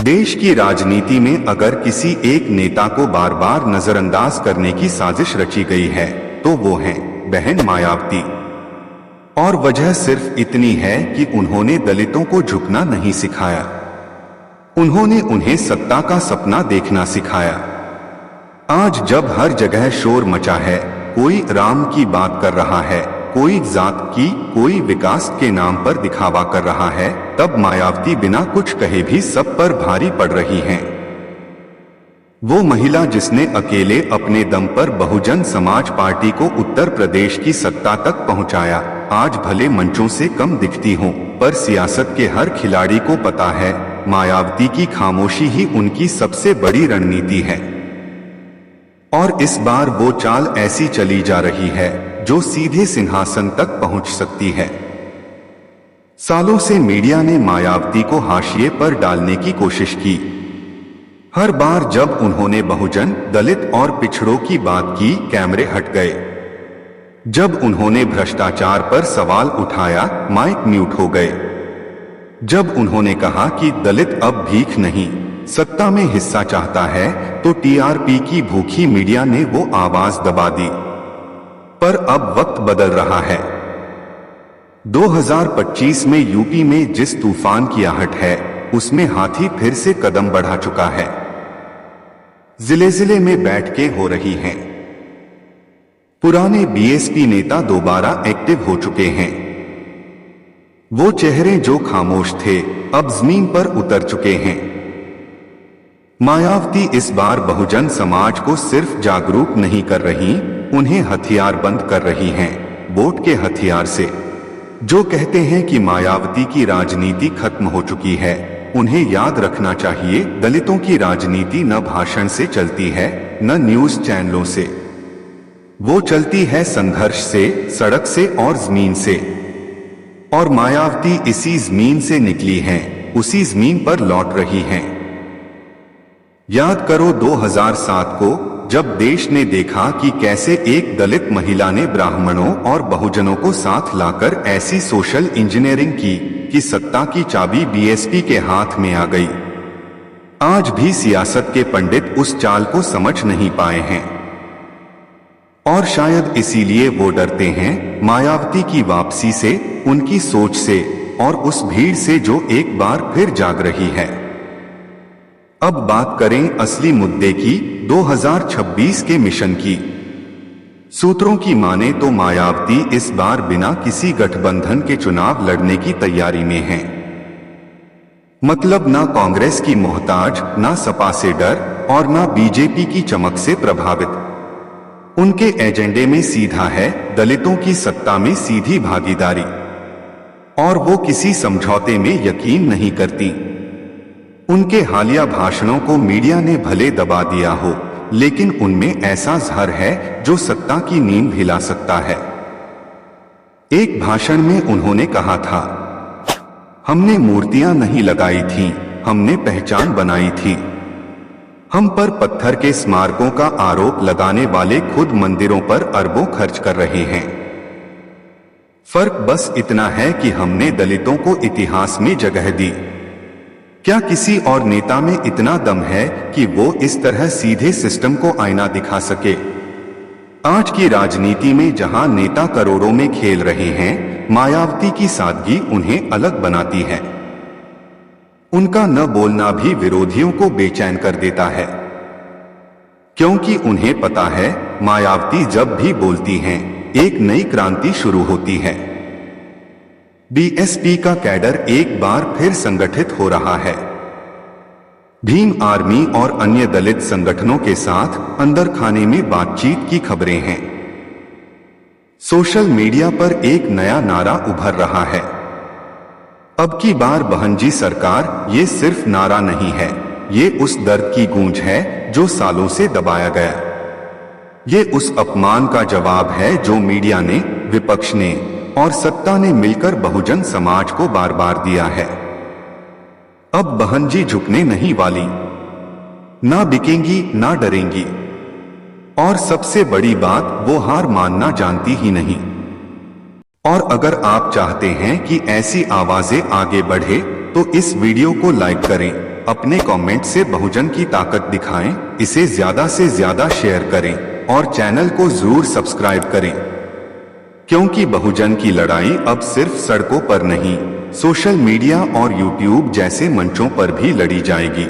देश की राजनीति में अगर किसी एक नेता को बार बार नजरअंदाज करने की साजिश रची गई है तो वो है बहन मायावती। और वजह सिर्फ इतनी है कि उन्होंने दलितों को झुकना नहीं सिखाया, उन्होंने उन्हें सत्ता का सपना देखना सिखाया। आज जब हर जगह शोर मचा है, कोई राम की बात कर रहा है, कोई जात की, कोई विकास के नाम पर दिखावा कर रहा है, तब मायावती बिना कुछ कहे भी सब पर भारी पड़ रही हैं। वो महिला जिसने अकेले अपने दम पर बहुजन समाज पार्टी को उत्तर प्रदेश की सत्ता तक पहुंचाया, आज भले मंचों से कम दिखती हो, पर सियासत के हर खिलाड़ी को पता है मायावती की खामोशी ही उनकी सबसे बड़ी रणनीति है। और इस बार वो चाल ऐसी चली जा रही है जो सीधे सिंहासन तक पहुंच सकती है। सालों से मीडिया ने मायावती को हाशिए पर डालने की कोशिश की। हर बार जब उन्होंने बहुजन, दलित और पिछड़ों की बात की, कैमरे हट गए। जब उन्होंने भ्रष्टाचार पर सवाल उठाया, माइक म्यूट हो गए। जब उन्होंने कहा कि दलित अब भीख नहीं, सत्ता में हिस्सा चाहता है, तो टीआरपी की भूखी मीडिया ने वो आवाज दबा दी। पर अब वक्त बदल रहा है। 2025 में यूपी में जिस तूफान की आहट है, उसमें हाथी फिर से कदम बढ़ा चुका है। जिले जिले में बैठकें हो रही हैं। पुराने बीएसपी नेता दोबारा एक्टिव हो चुके हैं। वो चेहरे जो खामोश थे, अब जमीन पर उतर चुके हैं। मायावती इस बार बहुजन समाज को सिर्फ जागरूक नहीं कर रही, उन्हें हथियार बंद कर रही हैं, वोट के हथियार से। जो कहते हैं कि मायावती की राजनीति खत्म हो चुकी है, उन्हें याद रखना चाहिए, दलितों की राजनीति न भाषण से चलती है, न न्यूज चैनलों से। वो चलती है संघर्ष से, सड़क से और जमीन से। और मायावती इसी जमीन से निकली हैं, उसी जमीन पर लौट रही हैं। याद करो 2007 को, जब देश ने देखा कि कैसे एक दलित महिला ने ब्राह्मणों और बहुजनों को साथ लाकर ऐसी सोशल इंजीनियरिंग की कि सत्ता की चाबी बीएसपी के हाथ में आ गई। आज भी सियासत के पंडित उस चाल को समझ नहीं पाए हैं। और शायद इसीलिए वो डरते हैं मायावती की वापसी से, उनकी सोच से और उस भीड़ से जो एक बार फिर जाग रही है। अब बात करें असली मुद्दे की, 2026 के मिशन की। सूत्रों की माने तो मायावती इस बार बिना किसी गठबंधन के चुनाव लड़ने की तैयारी में हैं। मतलब ना कांग्रेस की मोहताज, ना सपा से डर और ना बीजेपी की चमक से प्रभावित। उनके एजेंडे में सीधा है दलितों की सत्ता में सीधी भागीदारी। और वो किसी समझौते में यकीन नहीं करती। उनके हालिया भाषणों को मीडिया ने भले दबा दिया हो, लेकिन उनमें ऐसा जहर है जो सत्ता की नींद हिला सकता है। एक भाषण में उन्होंने कहा था, हमने मूर्तियां नहीं लगाई थीं, हमने पहचान बनाई थी। हम पर पत्थर के स्मारकों का आरोप लगाने वाले खुद मंदिरों पर अरबों खर्च कर रहे हैं। फर्क बस इतना है कि हमने दलितों को इतिहास में जगह दी। क्या किसी और नेता में इतना दम है कि वो इस तरह सीधे सिस्टम को आईना दिखा सके? आज की राजनीति में जहां नेता करोड़ों में खेल रहे हैं, मायावती की सादगी उन्हें अलग बनाती है। उनका न बोलना भी विरोधियों को बेचैन कर देता है, क्योंकि उन्हें पता है मायावती जब भी बोलती हैं, एक नई क्रांति शुरू होती है। बीएसपी का कैडर एक बार फिर संगठित हो रहा है। भीम आर्मी और अन्य दलित संगठनों के साथ अंदर खाने में बातचीत की खबरें हैं। सोशल मीडिया पर एक नया नारा उभर रहा है, अब की बार बहनजी सरकार। ये सिर्फ नारा नहीं है, ये उस दर्द की गूंज है जो सालों से दबाया गया। ये उस अपमान का जवाब है जो मीडिया ने, विपक्ष ने और सत्ता ने मिलकर बहुजन समाज को बार बार दिया है। अब बहनजी झुकने नहीं वाली, ना बिकेंगी ना डरेंगी। और सबसे बड़ी बात, वो हार मानना जानती ही नहीं। और अगर आप चाहते हैं कि ऐसी आवाजें आगे बढ़े तो इस वीडियो को लाइक करें। अपने कमेंट से बहुजन की ताकत दिखाएं, इसे ज्यादा से ज्यादा शेयर करें और चैनल को जरूर सब्सक्राइब करें, क्योंकि बहुजन की लड़ाई अब सिर्फ सड़कों पर नहीं, सोशल मीडिया और यूट्यूब जैसे मंचों पर भी लड़ी जाएगी।